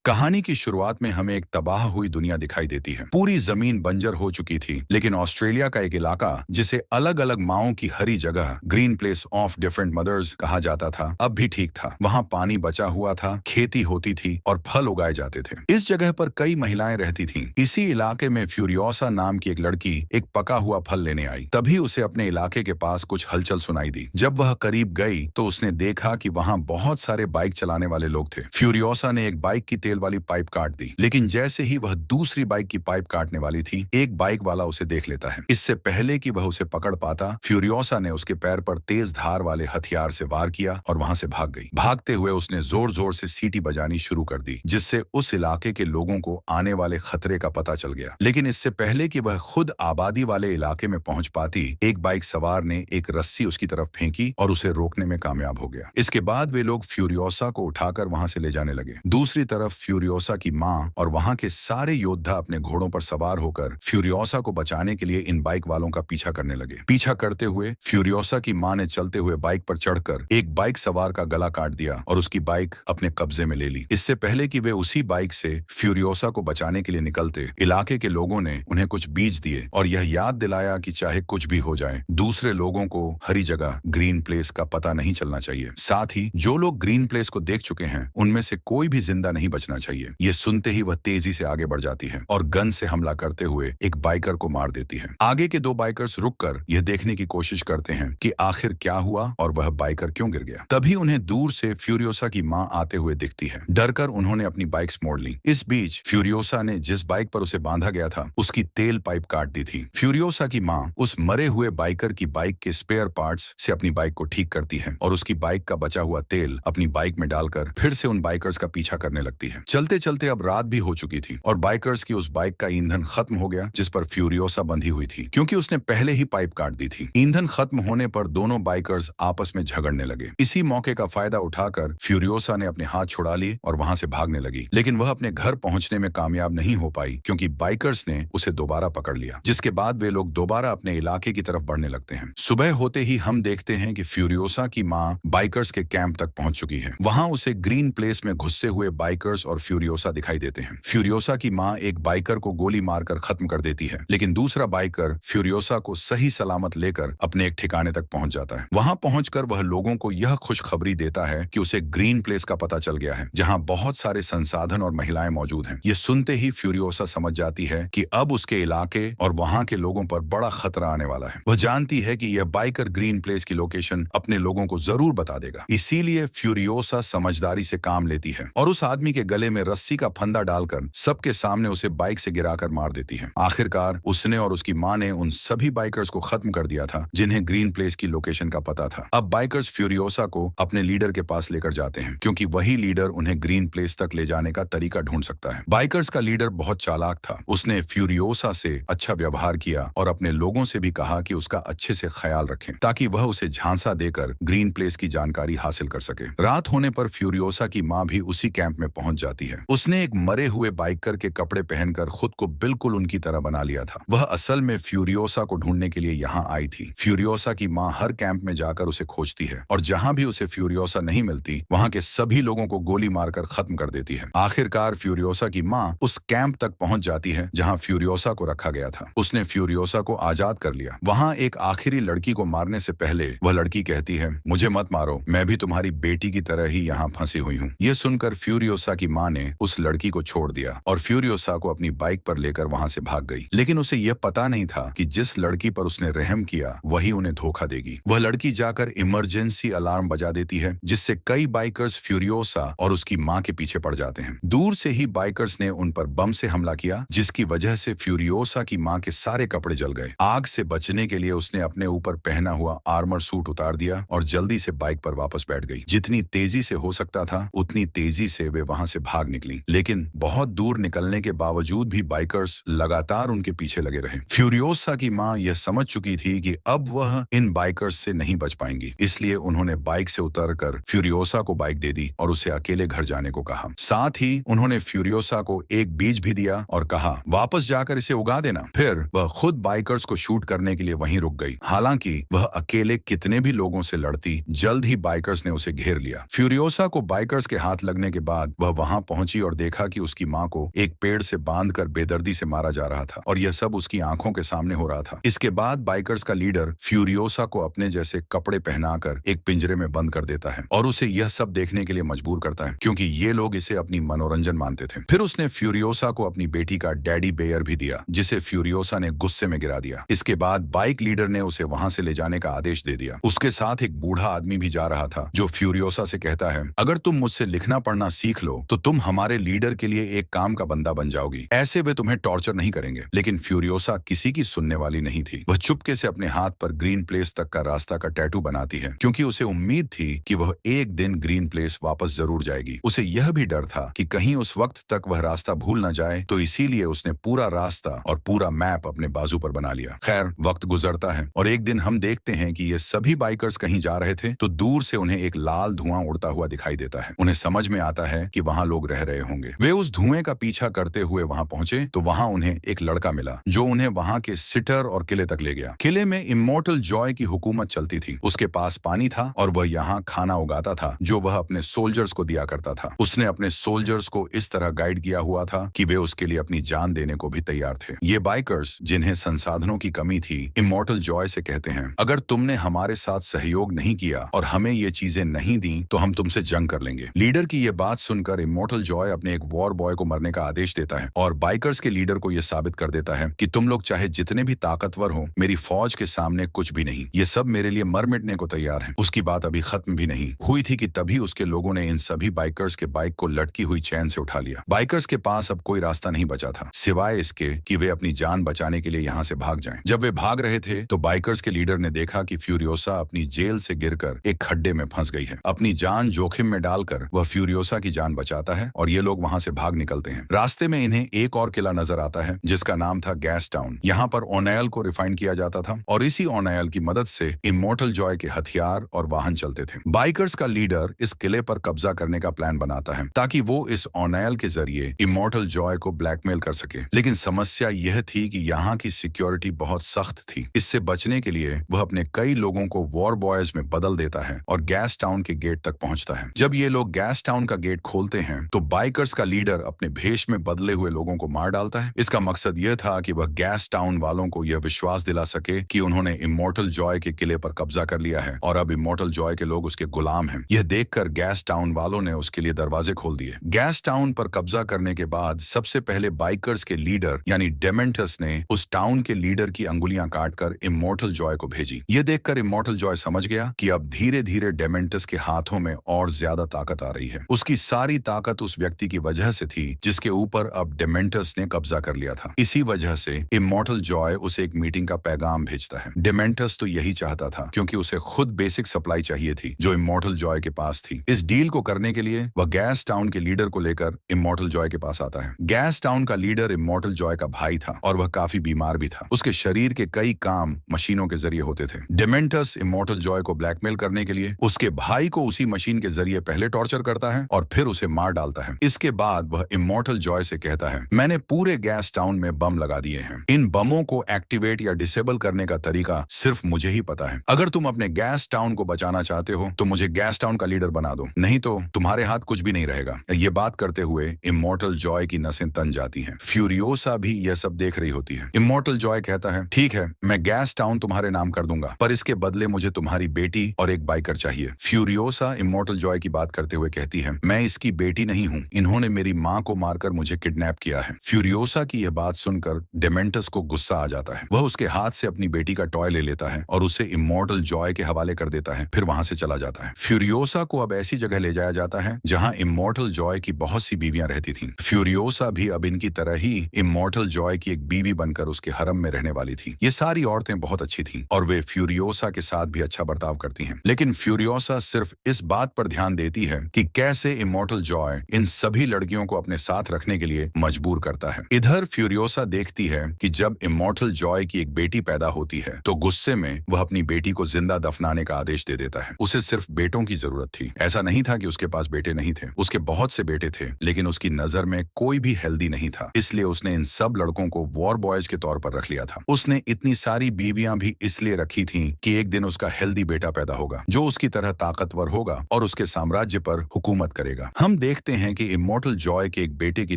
कहानी की शुरुआत में हमें एक तबाह हुई दुनिया दिखाई देती है। पूरी जमीन बंजर हो चुकी थी, लेकिन ऑस्ट्रेलिया का एक इलाका जिसे अलग अलग माओं की हरी जगह green place of different mothers कहा जाता था, अब भी ठीक था। वहाँ पानी बचा हुआ था, खेती होती थी और फल उगाए जाते थे। इस जगह पर कई महिलाएं रहती थीं। इसी इलाके में फ्यूरियोसा नाम की एक लड़की एक पका हुआ फल लेने आई। तभी उसे अपने इलाके के पास कुछ हलचल सुनाई दी। जब वह करीब गई तो उसने देखा कि वहाँ बहुत सारे बाइक चलाने वाले लोग थे। फ्यूरियोसा ने एक बाइक की तेल वाली पाइप काट दी, लेकिन जैसे ही वह दूसरी बाइक की पाइप काटने वाली थी, एक बाइक वाला उसे देख लेता है। इससे पहले कि वह उसे पकड़ पाता, फ्यूरियोसा ने उसके पैर पर तेज धार वाले हथियार से वार किया और वहां से भाग गई। भागते हुए उसने जोर जोर से सीटी बजानी शुरू कर दी, जिससे उस इलाके के लोगों को आने वाले खतरे का पता चल गया। लेकिन इससे पहले कि वह खुद आबादी वाले इलाके में पहुंच पाती, एक बाइक सवार ने एक रस्सी उसकी तरफ फेंकी और उसे रोकने में कामयाब हो गया। इसके बाद वे लोग फ्यूरियोसा को उठाकर वहां से ले जाने लगे। दूसरी तरफ फ्यूरियोसा की मां और वहां के सारे योद्धा अपने घोड़ों पर सवार होकर फ्यूरियोसा को बचाने के लिए इन बाइक वालों का पीछा करने लगे। पीछा करते हुए फ्यूरियोसा की मां ने चलते हुए बाइक पर चढ़कर एक बाइक सवार का गला काट दिया और उसकी बाइक अपने कब्जे में ले ली। इससे पहले कि वे उसी बाइक से फ्यूरियोसा को बचाने के लिए निकलते, इलाके के लोगों ने उन्हें कुछ बीज दिए और यह याद दिलाया कि चाहे कुछ भी हो जाए, दूसरे लोगों को हरी जगह ग्रीन प्लेस का पता नहीं चलना चाहिए। साथ ही जो लोग ग्रीन प्लेस को देख चुके हैं, उनमें से कोई भी जिंदा नहीं बचना चाहिए। ये सुनते ही वह तेजी से आगे बढ़ जाती है और गन से हमला करते हुए एक बाइकर को मार देती है। आगे के दो बाइकर्स रुककर यह देखने की कोशिश करते हैं कि आखिर क्या हुआ और वह बाइकर क्यों गिर गया। तभी उन्हें दूर से फ्यूरियोसा की मां आते हुए दिखती है। डरकर उन्होंने अपनी बाइक्स मोड़ ली। इस बीच फ्यूरियोसा ने जिस बाइक पर उसे बांधा गया था, उसकी तेल पाइप काट दी थी। फ्यूरियोसा की मां उस मरे हुए बाइकर की बाइक के स्पेयर पार्ट्स से अपनी बाइक को ठीक करती है और उसकी बाइक का बचा हुआ तेल अपनी बाइक में डालकर फिर से उन बाइकर्स का पीछा करने लगती है। चलते चलते अब रात भी हो चुकी थी और बाइकर्स की उस बाइक का ईंधन खत्म हो गया जिस पर फ्यूरियोसा बंधी हुई थी, क्योंकि उसने पहले ही पाइप काट दी थी। ईंधन खत्म होने पर दोनों बाइकर्स आपस में झगड़ने लगे। इसी मौके का फायदा उठाकर फ्यूरियोसा ने अपने हाथ छुड़ा लिए और वहां से भागने लगी, लेकिन वह अपने घर पहुंचने में कामयाब नहीं हो पाई, क्योंकि बाइकर्स ने उसे दोबारा पकड़ लिया। जिसके बाद वे लोग दोबारा अपने इलाके की तरफ बढ़ने लगते हैं। सुबह होते ही हम देखते हैं कि फ्यूरियोसा की मां बाइकर्स के कैंप तक पहुंच चुकी है। वहां उसे ग्रीन प्लेस में घुसे हुए बाइकर्स और फ्यूरियोसा दिखाई देते हैं। फ्यूरियोसा की मां एक बाइकर को गोली मारकर खत्म कर देती है, लेकिन दूसरा बाइकर फ्यूरियोसा को सही सलामत लेकर अपने एक ठिकाने तक पहुंच जाता है। वहां पहुंचकर वह लोगों को यह खुशखबरी देता है कि उसे ग्रीन प्लेस का पता चल गया है, जहां बहुत सारे संसाधन और महिलाएं मौजूद हैं। ये सुनते ही फ्यूरियोसा समझ जाती है कि अब उसके इलाके और वहां के लोगों पर बड़ा खतरा आने वाला है। वह जानती है कि यह बाइकर ग्रीन प्लेस की लोकेशन अपने लोगों को जरूर बता देगा। इसीलिए फ्यूरियोसा समझदारी से काम लेती है और उस आदमी के गले में रस्सी का फंदा डालकर सबके सामने उसे बाइक से गिराकर मार देती है। आखिरकार उसने और उसकी मां ने उन सभी बाइकर्स को खत्म कर दिया था जिन्हें ग्रीन प्लेस की लोकेशन का पता था। अब बाइकर्स फ्यूरियोसा को अपने लीडर के पास लेकर जाते हैं, क्योंकि वही लीडर उन्हें ग्रीन प्लेस तक ले जाने का तरीका ढूंढ सकता है। बाइकर्स का लीडर बहुत चालाक था। उसने फ्यूरियोसा से अच्छा व्यवहार किया और अपने लोगों से भी कहा कि उसका अच्छे से ख्याल रखें, ताकि वह उसे झांसा देकर ग्रीन प्लेस की जानकारी हासिल कर सके। रात होने पर फ्यूरियोसा की मां भी उसी कैंप में पहुंच जाती है। उसने एक मरे हुए बाइकर के कपड़े पहनकर खुद को बिल्कुल उनकी तरह बना लिया था। वह असल में फ्यूरियोसा को ढूंढने के लिए यहाँ आई थी। फ्यूरियोसा की मां हर कैंप में जाकर उसे खोजती है और जहां भी उसे फ्यूरियोसा नहीं मिलती, वहां के सभी लोगों को गोली मारकर खत्म कर देती है। आखिरकार फ्यूरियोसा की मां उस कैंप तक पहुंच जाती है जहां फ्यूरियोसा को रखा गया था। उसने फ्यूरियोसा को आजाद कर लिया। वहां एक आखिरी लड़की को मारने से पहले वह लड़की कहती है, मुझे मत मारो, मैं भी तुम्हारी बेटी की तरह ही यहाँ फंसी हुई हूँ। ये सुनकर फ्यूरियोसा की मां ने उस लड़की को छोड़ दिया और फ्यूरियोसा को अपनी बाइक पर लेकर वहां से भाग गई। लेकिन उसे यह पता नहीं था कि जिस लड़की पर उसने रहम किया, वही उन्हें धोखा देगी। वह लड़की जाकर इमरजेंसी अलार्म बजा देती है, जिससे कई बाइकर्स फ्यूरियोसा और उसकी मां के पीछे पड़ जाते हैं। दूर से ही बाइकर्स ने उन पर बम से हमला किया, जिसकी वजह से फ्यूरियोसा की मां के सारे कपड़े जल गए। आग से बचने के लिए उसने अपने ऊपर पहना हुआ आर्मर सूट उतार दिया और जल्दी से बाइक पर वापस बैठ गई। जितनी तेजी से हो सकता था उतनी तेजी से वे वहां से भाग निकली, लेकिन बहुत दूर निकलने के बावजूद भी बाइकर्स लगातार उनके पीछे लगे रहे। फ्यूरियोसा की मां यह समझ चुकी थी कि अब वह इन बाइकर्स से नहीं बच पाएंगी, इसलिए उन्होंने बाइक से उतरकर फ्यूरियोसा को बाइक दे दी और उसे अकेले घर जाने को कहा। साथ ही उन्होंने फ्यूरियोसा को एक बीज भी दिया और कहा, वापस जाकर इसे उगा देना। फिर वह खुद बाइकर्स को शूट करने के लिए वहीं रुक गई। हालांकि वह अकेले कितने भी लोगों से लड़ती, जल्द ही बाइकर्स ने उसे घेर लिया। फ्यूरियोसा को बाइकर्स के हाथ लगने के बाद वह वहां वहां पहुंची और देखा कि उसकी माँ को एक पेड़ से बांधकर बेदर्दी से मारा जा रहा था और यह सब उसकी आंखों के सामने हो रहा था। इसके बाद बाइकर्स का लीडर फ्यूरियोसा को अपने जैसे कपड़े पहनाकर एक पिंजरे में बंद कर देता है और उसे यह सब देखने के लिए मजबूर करता है, क्योंकि ये लोग इसे अपनी मनोरंजन मानते थे। फिर उसने फ्यूरियोसा को अपनी बेटी का डैडी बेयर भी दिया, जिसे फ्यूरियोसा ने गुस्से में गिरा दिया। इसके बाद बाइक लीडर ने उसे वहां से ले जाने का आदेश दे दिया। उसके साथ एक बूढ़ा आदमी भी जा रहा था, जो फ्यूरियोसा से कहता है, अगर तुम मुझसे लिखना पढ़ना सीख लो तो तुम हमारे लीडर के लिए एक काम का बंदा बन जाओगी। ऐसे वे तुम्हें टॉर्चर नहीं करेंगे। लेकिन फ्यूरियोसा किसी की सुनने वाली नहीं थी। वह चुपके से अपने हाथ पर ग्रीन प्लेस तक का रास्ता का टैटू बनाती है, क्योंकि उसे उम्मीद थी कि वह एक दिन ग्रीन प्लेस वापस जरूर जाएगी। उसे यह भी डर था कि कहीं उस वक्त तक वह रास्ता भूल न जाए, तो इसीलिए उसने पूरा रास्ता और पूरा मैप अपने बाजू पर बना लिया। खैर, वक्त गुजरता है और एक दिन हम देखते हैं कि ये सभी बाइकर्स कहीं जा रहे थे तो दूर से उन्हें एक लाल धुआं उड़ता हुआ दिखाई देता है। उन्हें समझ में आता है कि वहां लोग रह रहे होंगे। वे उस धुएं का पीछा करते हुए वहां पहुंचे तो वहां उन्हें एक लड़का मिला, जो उन्हें वहां के सिटर और किले तक ले गया। किले में इमॉर्टल जॉय की हुकूमत चलती थी। उसके पास पानी था और वह यहाँ खाना उगाता था, जो वह अपने सोल्जर्स को दिया करता था। उसने अपने सोल्जर्स को इस तरह गाइड किया हुआ था कि वे उसके लिए अपनी जान देने को भी तैयार थे। ये बाइकर्स, जिन्हें संसाधनों की कमी थी, इमॉर्टल जॉय से कहते हैं, अगर तुमने हमारे साथ सहयोग नहीं किया और हमें ये चीजें नहीं दी तो हम तुमसे जंग कर लेंगे। लीडर की यह बात सुनकर इमॉर्टल जॉय अपने एक वॉर बॉय को मरने का आदेश देता है और बाइकर्स के लीडर को यह साबित कर देता है कि तुम लोग चाहे जितने भी ताकतवर हो, मेरी फौज के सामने कुछ भी नहीं। ये सब मेरे लिए मर मिटने को तैयार है। उसकी बात अभी खत्म भी नहीं हुई थी कि तभी उसके लोगों ने इन सभी बाइकर्स के बाइक को लटकी हुई चैन से उठा लिया। बाइकर्स के पास अब कोई रास्ता नहीं बचा था, सिवाय इसके कि वे अपनी जान बचाने के लिए यहाँ से भाग जाएं। जब वे भाग रहे थे तो बाइकर्स के लीडर ने देखा कि फ्यूरियोसा अपनी जेल से गिरकर एक खड्डे में फंस गई है। अपनी जान जोखिम में डालकर वह फ्यूरियोसा की जान बचाता है और ये लोग वहां से भाग निकलते हैं। रास्ते में इन्हें एक और किला नजर आता है, जिसका नाम था गैस टाउन। यहाँ पर ओनेल को रिफाइन किया जाता था और इसी ओनेल की मदद से इमॉर्टल जॉय के हथियार और वाहन चलते थे। बाइकर्स का लीडर इस किले पर कब्जा करने का प्लान बनाता है ताकि वो इस ओनेल के जरिए इमॉर्टल जॉय को ब्लैकमेल कर सके। लेकिन समस्या यह थी कि यहाँ की सिक्योरिटी बहुत सख्त थी। इससे बचने के लिए वह अपने कई लोगों को वॉर बॉयज में बदल देता है और गैस टाउन के गेट तक पहुंचता है। जब ये लोग गैस टाउन का गेट खोलते हैं तो बाइकर्स का लीडर अपने भेष में बदले हुए लोगों को मार डालता है। इसका मकसद यह था कि वह गैस टाउन वालों को यह विश्वास दिला सके कि उन्होंने इमॉर्टल जॉय के किले पर कब्जा कर लिया है और अब इमॉर्टल जॉय के लोग उसके गुलाम हैं। यह देखकर गैस टाउन वालों ने उसके लिए दरवाजे खोल दिए। गैस टाउन पर कब्जा करने के बाद सबसे पहले बाइकर्स के लीडर यानी डेमेंटस ने उस टाउन के लीडर की अंगुलियां काटकर इमॉर्टल जॉय को भेजी। यह देखकर इमॉर्टल जॉय समझ गया कि अब धीरे धीरे डेमेंटस के हाथों में और ज्यादा ताकत आ रही है। उसकी सारी ताकत उस व्यक्ति की वजह से थी जिसके ऊपर अब डेमेंटस ने कब्जा कर लिया था। इसी वजह से इमॉर्टल जॉय उसे एक मीटिंग का पैगाम भेजता है। डेमेंटस तो यही चाहता था, क्योंकि उसे खुद बेसिक सप्लाई चाहिए थी जो इमॉर्टल जॉय के पास थी। इस डील को करने के लिए वह गैस टाउन के लीडर को लेकर इमॉर्टल जॉय के पास आता है। गैस टाउन का लीडर इमॉर्टल जॉय का भाई था और वह काफी बीमार भी था। उसके शरीर के कई काम मशीनों के जरिए होते थे। डेमेंटस इमॉर्टल जॉय को ब्लैकमेल करने के लिए उसके भाई को उसी मशीन के जरिए पहले टॉर्चर करता है और फिर उसे मार डालता है। इसके बाद वह इमॉर्टल जॉय से कहता है, मैंने पूरे गैस टाउन में बम लगा दिए हैं। इन बमों को एक्टिवेट या डिसेबल करने का तरीका सिर्फ मुझे ही पता है। अगर तुम अपने गैस टाउन को बचाना चाहते हो तो मुझे गैस टाउन का लीडर बना दो, नहीं तो तुम्हारे हाथ कुछ भी नहीं रहेगा। ये बात करते हुए इमॉर्टल जॉय की नसें तन जाती हैं। फ्यूरियोसा भी यह सब देख रही होती है। इमॉर्टल जॉय कहता है, ठीक है, मैं गैस टाउन तुम्हारे नाम कर दूंगा, पर इसके बदले मुझे तुम्हारी बेटी और एक बाइकर चाहिए। फ्यूरियोसा इमॉर्टल जॉय की बात करते हुए कहती है, मैं इसकी बेटी नहीं हूँ, इन्होंने मेरी माँ को मारकर मुझे किडनैप किया है। फ्यूरियोसा की यह बात सुनकर डेमेंटस को गुस्सा आ जाता है। वह उसके हाथ से अपनी बेटी का टॉय ले लेता है और उसे इमॉर्टल जॉय के हवाले कर देता है, फिर वहां से चला जाता है। फ्यूरियोसा को अब ऐसी जगह ले जाया जाता है जहां इमॉर्टल जॉय की बहुत सी बीवियां रहती थीं। फ्यूरियोसा भी अब इनकी तरह ही इमॉर्टल जॉय की एक बीवी बनकर उसके हरम में रहने वाली थी। ये सारी औरतें बहुत अच्छी थीं और वे फ्यूरियोसा के साथ भी अच्छा बर्ताव करती हैं। लेकिन फ्यूरियोसा सिर्फ इस बात पर ध्यान देती है कि कैसे इमॉर्टल जॉय इन सभी लड़कियों को अपने साथ रखने के लिए मजबूर करता है। इधर फ्यूरियोसा देखती है कि जब इमॉर्टल जॉय की एक बेटी पैदा होती है तो गुस्से में वह अपनी बेटी को जिंदा दफनाने का आदेश दे देता है। उसे सिर्फ बेटों की जरूरत थी। ऐसा नहीं था कि उसके पास बेटे नहीं थे, उसके बहुत से बेटे थे, लेकिन उसकी नजर में कोई भी हेल्दी नहीं था। इसलिए उसने इन सब लड़कों को वॉर बॉयज के तौर पर रख लिया था। उसने इतनी सारी बीवियां भी इसलिए रखी थी कि एक दिन उसका हेल्दी बेटा पैदा होगा जो उसकी तरह ताकतवर होगा और उसके साम्राज्य पर हुकूमत करेगा। हम देखते देखते हैं कि इमॉर्टल जॉय के एक बेटे की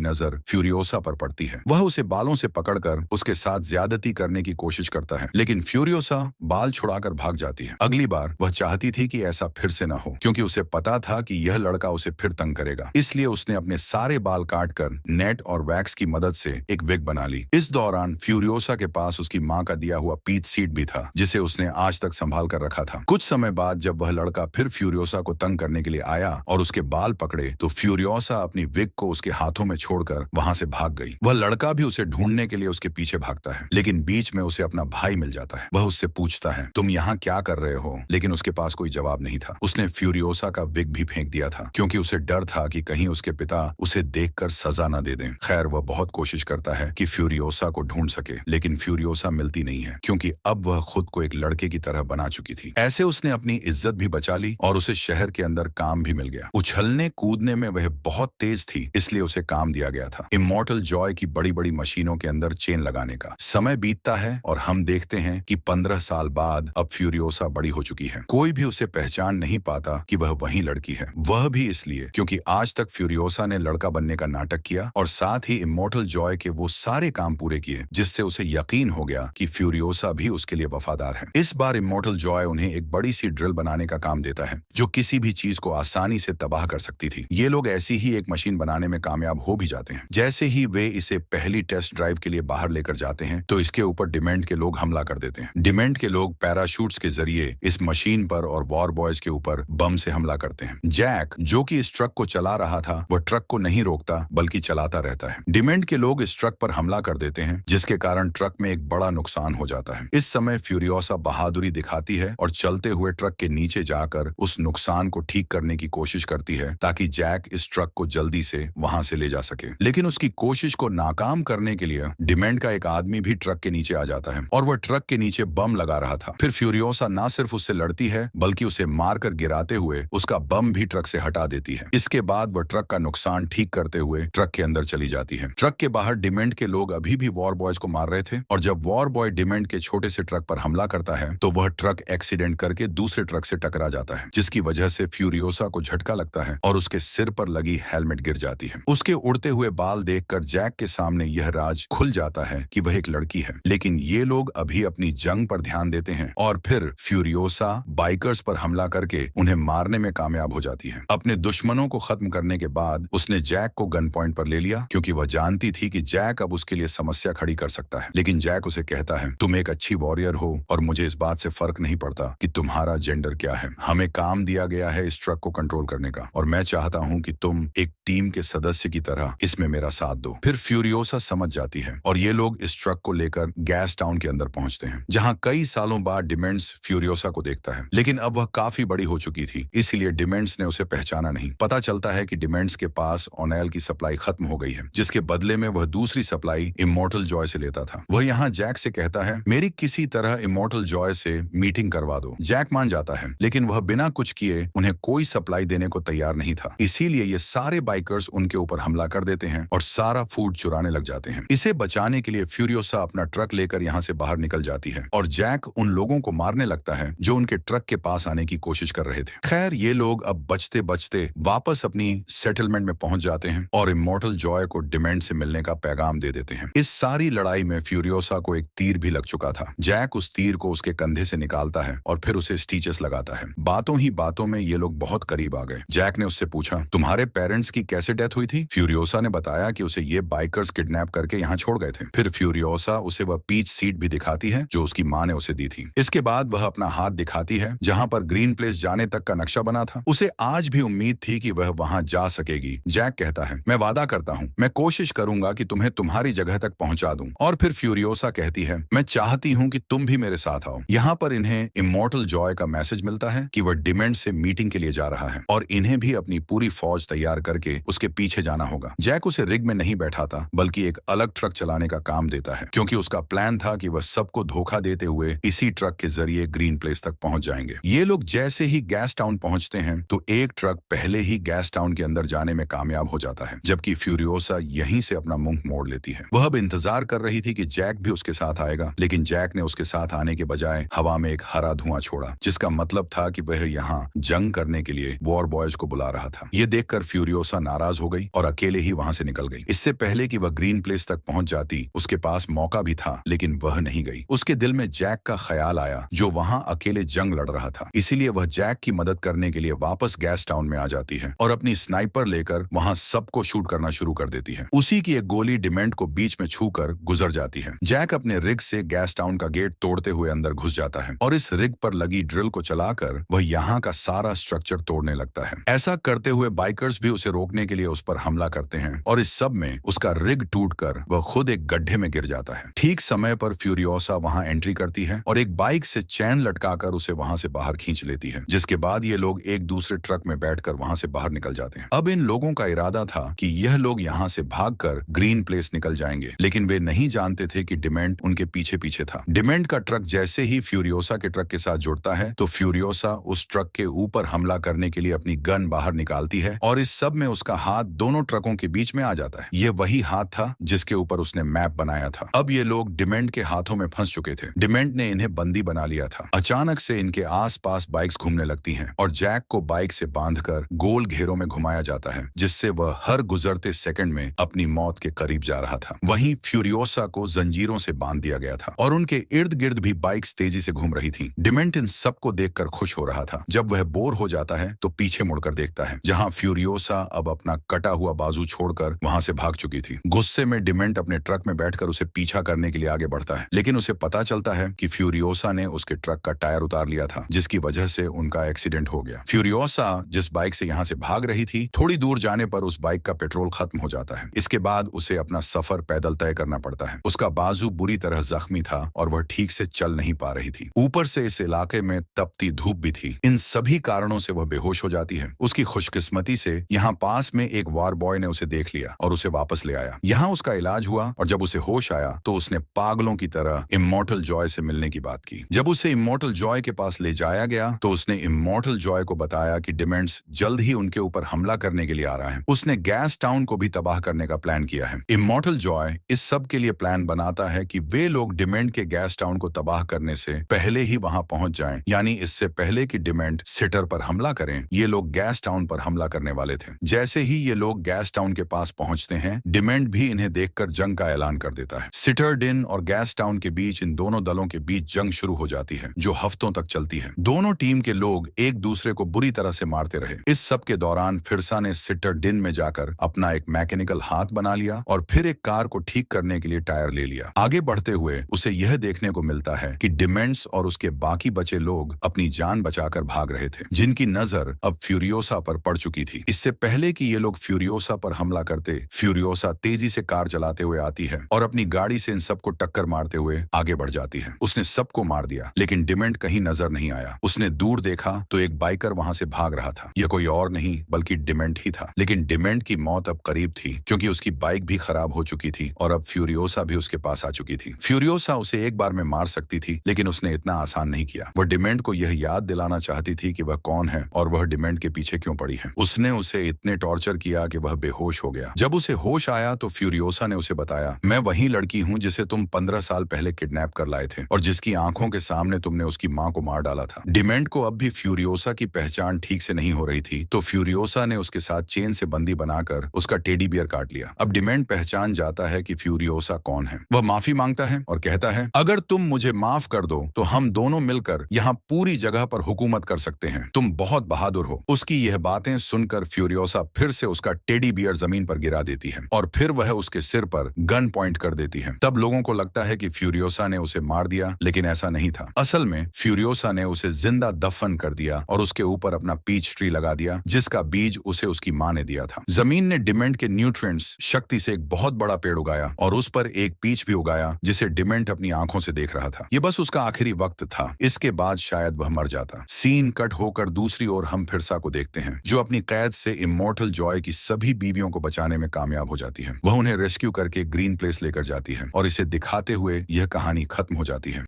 नजर फ्यूरियोसा पर पड़ती है। वह उसे बालों से पकड़कर उसके साथ ज्यादती करने की कोशिश करता है, लेकिन फ्यूरियोसा बाल छुड़ाकर भाग जाती है। अगली बार वह चाहती थी कि ऐसा फिर से न हो, क्योंकि उसे पता था कि यह लड़का उसे फिर तंग करेगा। इसलिए उसने अपने सारे बाल काटकर नेट और वैक्स की मदद से एक विग बना ली। इस दौरान फ्यूरियोसा के पास उसकी माँ का दिया हुआ पीच सीट भी था, जिसे उसने आज तक संभाल कर रखा था। कुछ समय बाद जब वह लड़का फिर फ्यूरियोसा को तंग करने के लिए आया और उसके बाल पकड़े, तो फ्यूरियोसा अपनी विग को उसके हाथों में छोड़कर वहां से भाग गई। वह लड़का भी उसे ढूंढने के लिए उसके पीछे भागता है, लेकिन बीच में उसे अपना भाई मिल जाता है। वह उससे पूछता है, तुम यहाँ क्या कर रहे हो? लेकिन उसके पास कोई जवाब नहीं था। उसने फ्यूरियोसा का विग भी फेंक दिया था, क्योंकि उसे डर था कि कहीं उसके पिता उसे देखकर सजा न दे दें। खैर, वह बहुत कोशिश करता है कि फ्यूरियोसा को ढूंढ सके, लेकिन फ्यूरियोसा मिलती नहीं है, क्योंकि अब वह खुद को एक लड़के की तरह बना चुकी थी। ऐसे उसने अपनी इज्जत भी बचा ली और उसे शहर के अंदर काम भी मिल गया। उछलने कूदने में वह बहुत तेज थी, इसलिए उसे काम दिया गया था इमॉर्टल जॉय की बड़ी बड़ी मशीनों के अंदर चेन लगाने का। समय बीतता है और हम देखते हैं कि 15 साल बाद अब फ्यूरियोसा बड़ी हो चुकी है। कोई भी उसे पहचान नहीं पाता कि वह वही लड़की है। वह भी इसलिए क्योंकि आज तक फ्यूरियोसा ने लड़का बनने का नाटक किया और साथ ही इमॉर्टल जॉय के वो सारे काम पूरे किए, जिससे उसे यकीन हो गया कि फ्यूरियोसा भी उसके लिए वफादार है। इस बार इमॉर्टल जॉय उन्हें एक बड़ी सी ड्रिल बनाने का काम देता है, जो किसी भी चीज को आसानी से तबाह कर सकती थी। ये लोग ऐसी ही एक मशीन बनाने में कामयाब हो भी जाते हैं। जैसे ही वे इसे पहली टेस्ट ड्राइव के लिए बाहर लेकर जाते हैं, तो इसके ऊपर डिमेंट के लोग हमला कर देते हैं। डिमेंट के लोग पैराशूट्स के जरिए इस मशीन पर और वॉर बॉयज के ऊपर बम से हमला करते हैं। जैक, जो कि इस ट्रक को चला रहा था, वह ट्रक को नहीं रोकता बल्कि चलाता रहता है। डिमेंट के लोग इस ट्रक पर हमला कर देते हैं, जिसके कारण ट्रक में एक बड़ा नुकसान हो जाता है। इस समय फ्यूरियोसा बहादुरी दिखाती है और चलते हुए ट्रक के नीचे जाकर उस नुकसान को ठीक करने की कोशिश करती है, ताकि जैक इस ट्रक को जल्दी से वहां से ले जा सके। लेकिन उसकी कोशिश को नाकाम करने के लिए डिमेंट का एक आदमी भी ट्रक के नीचे आ जाता है और वह ट्रक के नीचे बम लगा रहा था। फिर फ्यूरियोसा ना सिर्फ उससे लड़ती है, बल्कि उसे मारकर गिराते हुए उसका बम भी ट्रक से हटा देती है। इसके बाद वह ट्रक का नुकसान ठीक करते हुए ट्रक के अंदर चली जाती है। ट्रक के बाहर डिमेंट के लोग अभी भी वॉर बॉयज को मार रहे थे, और जब वॉर बॉय डिमेंट के छोटे से ट्रक पर हमला करता है, तो वह ट्रक एक्सीडेंट करके दूसरे ट्रक से टकरा जाता है, जिसकी वजह से फ्यूरियोसा को झटका लगता है और उसके सिर पर लगी हेलमेट गिर जाती है। उसके उड़ते हुए बाल देखकर जैक के सामने यह राज खुल जाता है कि वह एक लड़की है। लेकिन ये लोग अभी अपनी जंग पर ध्यान देते हैं और फिर फ्यूरियोसा बाइकर्स पर हमला करके उन्हें मारने में कामयाब हो जाती है। अपने दुश्मनों को खत्म करने के बाद उसने जैक को गन पॉइंट पर ले लिया, क्योंकि वह जानती थी कि जैक अब उसके लिए समस्या खड़ी कर सकता है। लेकिन जैक उसे कहता है, तुम एक अच्छी वॉरियर हो और मुझे इस बात से फर्क नहीं पड़ता कि तुम्हारा जेंडर क्या है। हमें काम दिया गया है इस ट्रक को कंट्रोल करने का, और मैं चाहता हूं कि तुम एक टीम के सदस्य की तरह इसमें मेरा साथ दो। फिर फ्यूरियोसा समझ जाती है और ये लोग इस ट्रक को लेकर गैस टाउन के अंदर पहुंचते हैं, जहां कई सालों बाद डिमेंट्स फ्यूरियोसा को देखता है। लेकिन अब वह काफी बड़ी हो चुकी थी, इसलिए डिमेंट्स ने उसे पहचाना नहीं। पता चलता है कि डिमेंट्स के पास ऑनेल की सप्लाई खत्म हो गई है, जिसके बदले में वह दूसरी सप्लाई इमॉर्टल जॉय से लेता था। वह यहाँ जैक से कहता है, मेरी किसी तरह इमॉर्टल जॉय से मीटिंग करवा दो। जैक मान जाता है, लेकिन वह बिना कुछ किए उन्हें कोई सप्लाई देने को तैयार नहीं था। इसीलिए ये सारे बाइकर्स उनके ऊपर हमला कर देते हैं और सारा फूड चुराने लग जाते हैं। इसे बचाने के लिए फ्यूरियोसा अपना ट्रक लेकर यहाँ से बाहर निकल जाती है और जैक उन लोगों को मारने लगता है जो उनके ट्रक के पास आने की कोशिश कर रहे थे। खैर, ये लोग अब बचते बचते वापस अपनी सेटलमेंट में पहुंच जाते हैं और इमॉर्टल जॉय को डिमेंट से मिलने का पैगाम दे देते हैं। इस सारी लड़ाई में फ्यूरियोसा को एक तीर भी लग चुका था। जैक उस तीर को उसके कंधे से निकालता है और फिर उसे स्टिचेस लगाता है। बातों ही बातों में ये लोग बहुत करीब आ गए। जैक ने उससे पूछा, तुम्हारे पेरेंट्स की कैसे डेथ हुई थी? फ्यूरियोसा ने बताया कि उसे ये बाइकर्स किडनैप करके यहाँ छोड़ गए थे। फिर फ्यूरियोसा उसे वह पीच सीट भी दिखाती है जो उसकी माँ ने उसे दी थी। इसके बाद वह अपना हाथ दिखाती है जहाँ पर ग्रीन प्लेस जाने तक का नक्शा बना था। उसे आज भी उम्मीद थी कि वह वहाँ जा सकेगी। जैक कहता है, मैं वादा करता हूँ, मैं कोशिश करूंगा कि तुम्हें तुम्हारी जगह तक पहुंचा दूं। और फिर फ्यूरियोसा कहती है, मैं चाहती हूँ कि तुम भी मेरे साथ आओ। यहाँ पर इन्हें इमॉर्टल जॉय का मैसेज मिलता है कि वह डिमेंट से मीटिंग के लिए जा रहा है और इन्हें भी अपनी पूरी फौज तैयार करके उसके पीछे जाना होगा। जैक उसे रिग में नहीं बैठाता, बल्कि एक अलग ट्रक चलाने का काम देता है, क्योंकि उसका प्लान था कि वह सबको धोखा देते हुए इसी ट्रक के जरिए ग्रीन प्लेस तक पहुंच जाएंगे। ये लोग जैसे ही गैस टाउन पहुंचते हैं, तो एक ट्रक पहले ही गैस टाउन के अंदर जाने में कामयाब हो जाता है, जबकि फ्यूरियोसा यहीं से अपना मुंह मोड़ लेती है। वह अब इंतजार कर रही थी कि जैक भी उसके साथ आएगा, लेकिन जैक ने उसके साथ आने के बजाय हवा में एक हरा धुआं छोड़ा, जिसका मतलब था कि वह यहाँ जंग करने के लिए वॉर बॉयज को बुला रहा था। ये देखकर देखकर फ्यूरियोसा नाराज हो गई और अकेले ही वहां से निकल गई। इससे पहले कि वह ग्रीन प्लेस तक पहुंच जाती, उसके पास मौका भी था, लेकिन वह नहीं गई। उसके दिल में जैक का ख्याल आया, जो वहां अकेले जंग लड़ रहा था। इसीलिए वह जैक की मदद करने के लिए वापस गैस टाउन में आ जाती है और अपनी स्नाइपर लेकर वहां सबको शूट करना शुरू कर देती है। उसी की एक गोली डिमेंट को बीच में छूकर गुजर जाती है। जैक अपने रिग से गैस टाउन का गेट तोड़ते हुए अंदर घुस जाता है और इस रिग पर लगी ड्रिल को चलाकर वह यहाँ का सारा स्ट्रक्चर तोड़ने लगता है। ऐसा करते हुए बाइकर्स भी उसे रोकने के लिए उस पर हमला करते हैं और इस सब में उसका रिग टूटकर वह खुद एक गड्ढे में गिर जाता है। ठीक समय पर फ्यूरियोसा वहां एंट्री करती है और एक बाइक से चैन लटकाकर उसे वहां से बाहर खींच लेती है, जिसके बाद ये लोग एक दूसरे ट्रक में बैठकर वहां से बाहर निकल जाते हैं। अब इन लोगों का इरादा था कि यह लोग यहाँ से भागकर ग्रीन प्लेस निकल जाएंगे, लेकिन वे नहीं जानते थे कि डिमेंट उनके पीछे पीछे था। डिमेंट का ट्रक जैसे ही फ्यूरियोसा के ट्रक के साथ जुड़ता है तो फ्यूरियोसा उस ट्रक के ऊपर हमला करने के लिए अपनी गन बाहर निकालती है और इस सब में उसका हाथ दोनों ट्रकों के बीच में आ जाता है। यह वही हाथ था जिसके ऊपर उसने मैप बनाया था। अब ये लोग डिमेंट के हाथों में फंस चुके थे। डिमेंट ने इन्हें बंदी बना लिया था। अचानक से इनके आसपास बाइक्स घूमने लगती हैं और जैक को बाइक से बांधकर गोल घेरों में घुमाया जाता है, जिससे वह हर गुजरते सेकंड में अपनी मौत के करीब जा रहा था। वहीं फ्यूरियोसा को जंजीरों से बांध दिया गया था और उनके इर्द गिर्द भी बाइक्स तेजी से घूम रही थी। डिमेंट इन सबको देखकर खुश हो रहा था। जब वह बोर हो जाता है तो पीछे मुड़कर देखता है, जहां फ्यूरियोसा अब अपना कटा हुआ बाजू छोड़कर वहां से भाग चुकी थी। गुस्से में डिमेंट अपने ट्रक में बैठकर उसे पीछा करने के लिए आगे बढ़ता है, लेकिन उसे पता चलता है कि फ्यूरियोसा ने उसके ट्रक का टायर उतार लिया था, जिसकी वजह से उनका एक्सीडेंट हो गया। फ्यूरियोसा जिस बाइक से यहाँ से भाग रही थी, थोड़ी दूर जाने पर उस बाइक का पेट्रोल खत्म हो जाता है। इसके बाद उसे अपना सफर पैदल तय करना पड़ता है। उसका बाजू बुरी तरह जख्मी था और वह ठीक से चल नहीं पा रही थी। ऊपर से इस इलाके में तपती धूप भी थी। इन सभी कारणों से वह बेहोश हो जाती है। उसकी खुशकिस्मती से यहाँ पास में एक वार बॉय ने उसे देख लिया और उसे वापस ले आया। यहाँ उसका इलाज हुआ और जब उसे होश आया तो उसने पागलों की तरह इमॉर्टल जॉय से मिलने की बात की। जब उसे इमॉर्टल जॉय के पास ले जाया गया तो उसने इमॉर्टल जॉय को बताया कि डिमेंट्स जल्द ही उनके ऊपर हमला करने के लिए आ रहा है। उसने गैस टाउन को भी तबाह करने का प्लान किया है। इमॉर्टल जॉय इस सब के लिए प्लान बनाता है कि वे लोग डिमेंट के गैस टाउन को तबाह करने से पहले ही वहां पहुंच जाएं, यानी इससे पहले कि डिमेंट सिटर पर हमला करें, ये लोग गैस टाउन पर हमला करने वाले थे। जैसे ही ये लोग गैस टाउन के पास पहुंचते हैं, डिमेंट भी इन्हें देखकर जंग का ऐलान कर देता है। सिटरडिन और गैस टाउन के बीच इन दोनों दलों के बीच जंग शुरू हो जाती है, जो हफ्तों तक चलती है। दोनों टीम के लोग एक दूसरे को बुरी तरह से मारते रहे। इस सब के दौरान फिरसा ने सिटरडिन में जाकर अपना एक मैकेनिकल हाथ बना लिया और फिर एक कार को ठीक करने के लिए टायर ले लिया। आगे बढ़ते हुए उसे यह देखने को मिलता है कि डिमेंट्स और उसके बाकी बचे लोग अपनी जान बचाकर भाग रहे थे, जिनकी नजर अब फ्यूरियोसा पर पड़ चुकी थी। इससे पहले कि ये लोग फ्यूरियोसा पर हमला करते, फ्यूरियोसा तेजी से कार चलाते हुए आती है और अपनी गाड़ी से इन सबको टक्कर मारते हुए आगे बढ़ जाती है। उसने सबको मार दिया, लेकिन डिमेंट कहीं नजर नहीं आया। उसने दूर देखा तो एक बाइकर वहां से भाग रहा था। यह कोई और नहीं बल्कि डिमेंट ही था, लेकिन डिमेंट की मौत अब करीब थी, क्योंकि उसकी बाइक भी खराब हो चुकी थी और अब फ्यूरियोसा भी उसके पास आ चुकी थी। फ्यूरियोसा उसे एक बार में मार सकती थी, लेकिन उसने इतना आसान नहीं किया। वह डिमेंट को यह याद दिलाना चाहती थी कि वह कौन है और वह डिमेंट के पीछे क्यों पड़ी है। उसने उसे इतने टॉर्चर किया कि वह बेहोश हो गया। जब उसे होश आया तो फ्यूरियोसा ने उसे बताया, मैं वही लड़की हूँ जिसे तुम 15 साल पहले किडनैप कर लाए थे और जिसकी आंखों के सामने तुमने उसकी माँ को मार डाला था। डिमेंट को अब भी फ्यूरियोसा की पहचान ठीक से नहीं हो रही थी, तो फ्यूरियोसा ने उसके साथ चेन से बंदी बनाकर उसका टेडी बियर काट लिया। अब डिमेंट पहचान जाता है कि फ्यूरियोसा कौन है। वह माफी मांगता है और कहता है, अगर तुम मुझे माफ कर दो तो हम दोनों मिलकर यहाँ पूरी जगह पर हुकूमत कर सकते हैं। तुम बहुत बहादुर हो। उसकी यह बातें सुनकर फ्यूरियोसा फिर से उसका टेडी बियर जमीन पर गिरा देती है और फिर वह उसके सिर पर गन पॉइंट कर देती है। तब लोगों को लगता है कि फ्यूरियोसा ने उसे मार दिया, लेकिन ऐसा नहीं था। असल में फ्यूरियोसा ने उसे जिंदा दफन कर दिया और उसके ऊपर अपना पीच ट्री लगा दिया, जिसका बीज उसे उसकी माँ ने दिया था। जमीन ने डिमेंट के न्यूट्रिएंट्स शक्ति से एक बहुत बड़ा पेड़ उगाया और उस पर एक पीच भी उगाया, जिसे डिमेंट अपनी आंखों से देख रहा था। यह बस उसका आखिरी वक्त था। इसके बाद शायद वह मर जाता। सीन कट होकर दूसरी ओर हम फिरसा को देखते हैं, जो अपनी कैद से इमॉर्टल जॉय की सभी बीवियों को बचाने में कामयाब हो जाती है। वह उन्हें रेस्क्यू करके ग्रीन प्लेस लेकर जाती है और इसे दिखाते हुए यह कहानी खत्म हो जाती है।